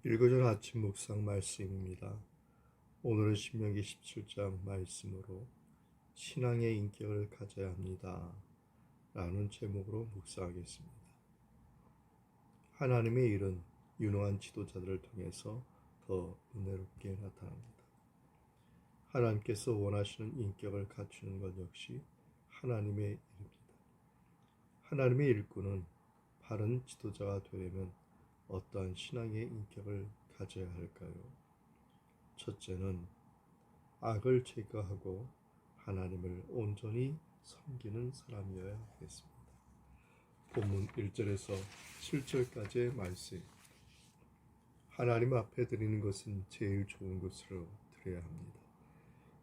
읽어준 아침 묵상 말씀입니다. 오늘은 신명기 17장 말씀으로 신앙의 인격을 가져야 합니다 라는 제목으로 묵상하겠습니다. 하나님의 일은 유능한 지도자들을 통해서 더 은혜롭게 나타납니다. 하나님께서 원하시는 인격을 갖추는 것 역시 하나님의 일입니다. 하나님의 일꾼은 바른 지도자가 되려면 어떠한 신앙의 인격을 가져야 할까요? 첫째는 악을 제거하고 하나님을 온전히 섬기는 사람이어야 하겠습니다. 본문 1절에서 7절까지의 말씀. 하나님 앞에 드리는 것은 제일 좋은 것으로 드려야 합니다.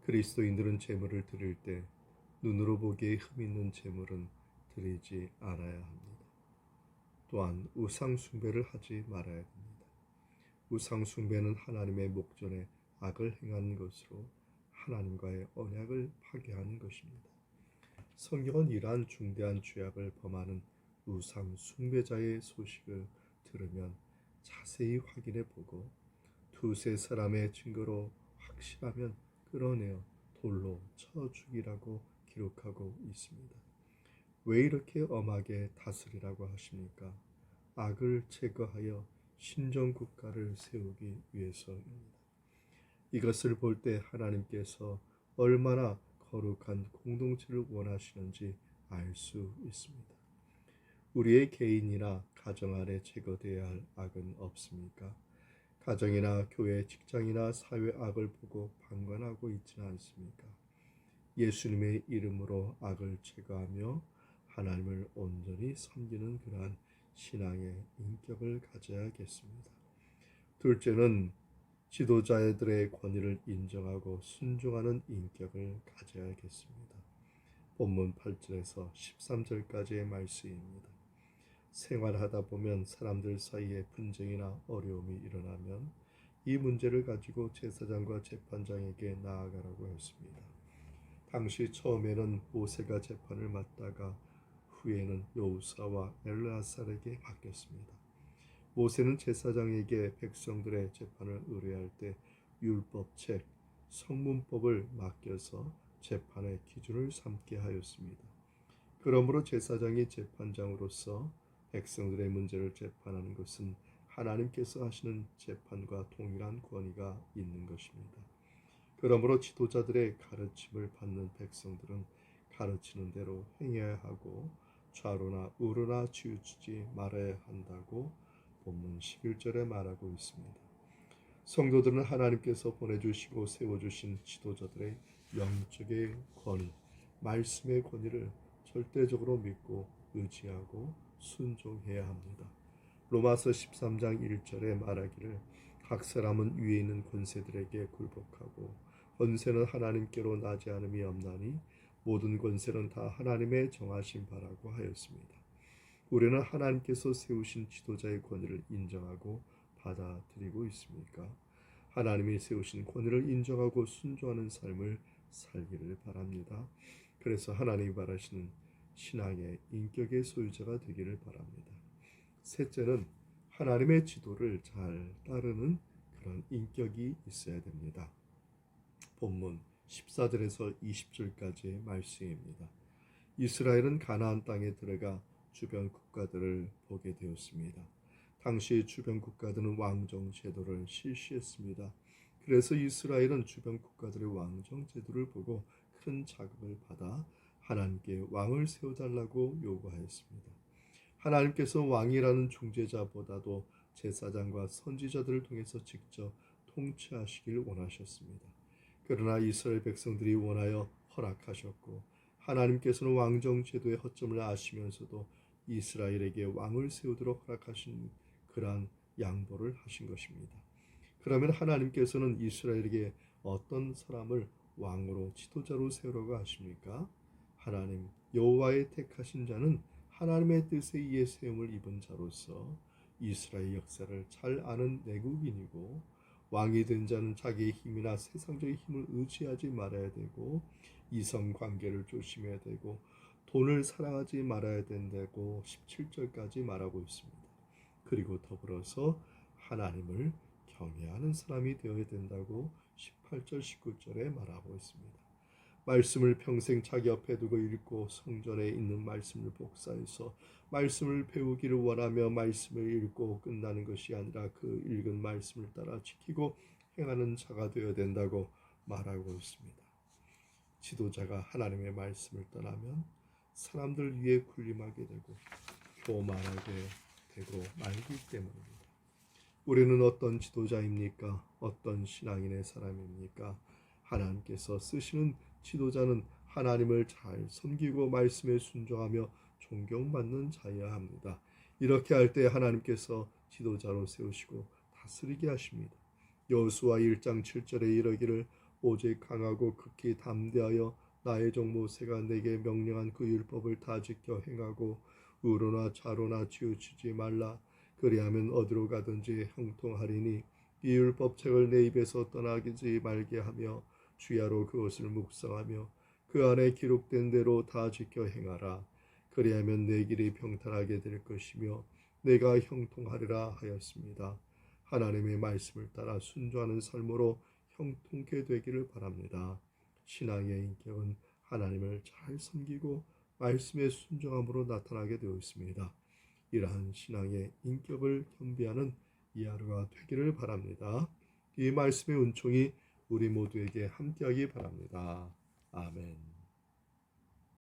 그리스도인들은 제물을 드릴 때 눈으로 보기에 흠있는 제물은 드리지 않아야 합니다. 또한 우상 숭배를 하지 말아야 됩니다. 우상 숭배는 하나님의 목전에 악을 행하는 것으로 하나님과의 언약을 파괴하는 것입니다. 성경은 이러한 중대한 죄악을 범하는 우상 숭배자의 소식을 들으면 자세히 확인해 보고 두세 사람의 증거로 확실하면 끌어내어 돌로 쳐 죽이라고 기록하고 있습니다. 왜 이렇게 엄하게 다스리라고 하십니까? 악을 제거하여 신정국가를 세우기 위해서입니다. 이것을 볼 때 하나님께서 얼마나 거룩한 공동체를 원하시는지 알 수 있습니다. 우리의 개인이나 가정 안에 제거되어야 할 악은 없습니까? 가정이나 교회, 직장이나 사회 악을 보고 방관하고 있지는 않습니까? 예수님의 이름으로 악을 제거하며 하나님을 온전히 섬기는 그러한 신앙의 인격을 가져야겠습니다. 둘째는 지도자들의 권위를 인정하고 순종하는 인격을 가져야겠습니다. 본문 8절에서 13절까지의 말씀입니다. 생활하다 보면 사람들 사이에 분쟁이나 어려움이 일어나면 이 문제를 가지고 제사장과 재판장에게 나아가라고 했습니다. 당시 처음에는 모세가 재판을 맡다가 후에는 여호수아와 엘르아살에게 맡겼습니다. 모세는 제사장에게 백성들의 재판을 의뢰할 때 율법책, 성문법을 맡겨서 재판의 기준을 삼게 하였습니다. 그러므로 제사장이 재판장으로서 백성들의 문제를 재판하는 것은 하나님께서 하시는 재판과 동일한 권위가 있는 것입니다. 그러므로 지도자들의 가르침을 받는 백성들은 가르치는 대로 행해야 하고 좌로나 우로나 치우치지 말아야 한다고 본문 11절에 말하고 있습니다. 성도들은 하나님께서 보내주시고 세워주신 지도자들의 영적의 권위, 말씀의 권위를 절대적으로 믿고 의지하고 순종해야 합니다. 로마서 13장 1절에 말하기를 각 사람은 위에 있는 권세들에게 굴복하고 권세는 하나님께로 나지 않음이 없나니 모든 권세는 다 하나님의 정하신 바라고 하였습니다. 우리는 하나님께서 세우신 지도자의 권위를 인정하고 받아들이고 있습니까? 하나님이 세우신 권위를 인정하고 순종하는 삶을 살기를 바랍니다. 그래서 하나님이 바라시는 신앙의 인격의 소유자가 되기를 바랍니다. 셋째는 하나님의 지도를 잘 따르는 그런 인격이 있어야 됩니다. 본문 14절에서 20절까지의 말씀입니다. 이스라엘은 가나안 땅에 들어가 주변 국가들을 보게 되었습니다. 당시 주변 국가들은 왕정 제도를 실시했습니다. 그래서 이스라엘은 주변 국가들의 왕정 제도를 보고 큰 자극을 받아 하나님께 왕을 세워달라고 요구하였습니다. 하나님께서 왕이라는 중재자보다도 제사장과 선지자들을 통해서 직접 통치하시길 원하셨습니다. 그러나 이스라엘 백성들이 원하여 허락하셨고 하나님께서는 왕정 제도의 허점을 아시면서도 이스라엘에게 왕을 세우도록 허락하신 그러한 양보를 하신 것입니다. 그러면 하나님께서는 이스라엘에게 어떤 사람을 왕으로 지도자로 세우라고 하십니까? 하나님 여호와의 택하신 자는 하나님의 뜻에 의해 세움을 입은 자로서 이스라엘 역사를 잘 아는 내국인이고 왕이 된 자는 자기의 힘이나 세상적인 힘을 의지하지 말아야 되고 이성관계를 조심해야 되고 돈을 사랑하지 말아야 된다고 17절까지 말하고 있습니다. 그리고 더불어서 하나님을 경외하는 사람이 되어야 된다고 18절 19절에 말하고 있습니다. 말씀을 평생 자기 옆에 두고 읽고 성전에 있는 말씀을 복사해서 말씀을 배우기를 원하며 말씀을 읽고 끝나는 것이 아니라 그 읽은 말씀을 따라 지키고 행하는 자가 되어야 된다고 말하고 있습니다. 지도자가 하나님의 말씀을 떠나면 사람들 위에 군림하게 되고 교만하게 되고 말기 때문입니다. 우리는 어떤 지도자입니까? 어떤 신앙인의 사람입니까? 하나님께서 쓰시는 지도자는 하나님을 잘 섬기고 말씀에 순종하며 존경받는 자여야 합니다. 이렇게 할 때 하나님께서 지도자로 세우시고 다스리게 하십니다. 여호수아 1장 7절에 이르기를 오직 강하고 극히 담대하여 나의 종 모세가 내게 명령한 그 율법을 다 지켜 행하고 우로나 좌로나 치우치지 말라. 그리하면 어디로 가든지 형통하리니 이 율법책을 내 입에서 떠나지 말게 하며 주야로 그것을 묵상하며 그 안에 기록된 대로 다 지켜 행하라. 그리하면 내 길이 평탄하게 될 것이며 내가 형통하리라 하였습니다. 하나님의 말씀을 따라 순종하는 삶으로 형통케 되기를 바랍니다. 신앙의 인격은 하나님을 잘 섬기고 말씀에 순종함으로 나타나게 되어 있습니다. 이러한 신앙의 인격을 겸비하는 이 하루가 되기를 바랍니다. 이 말씀의 은총이 우리 모두에게 함께하기 바랍니다. 아멘.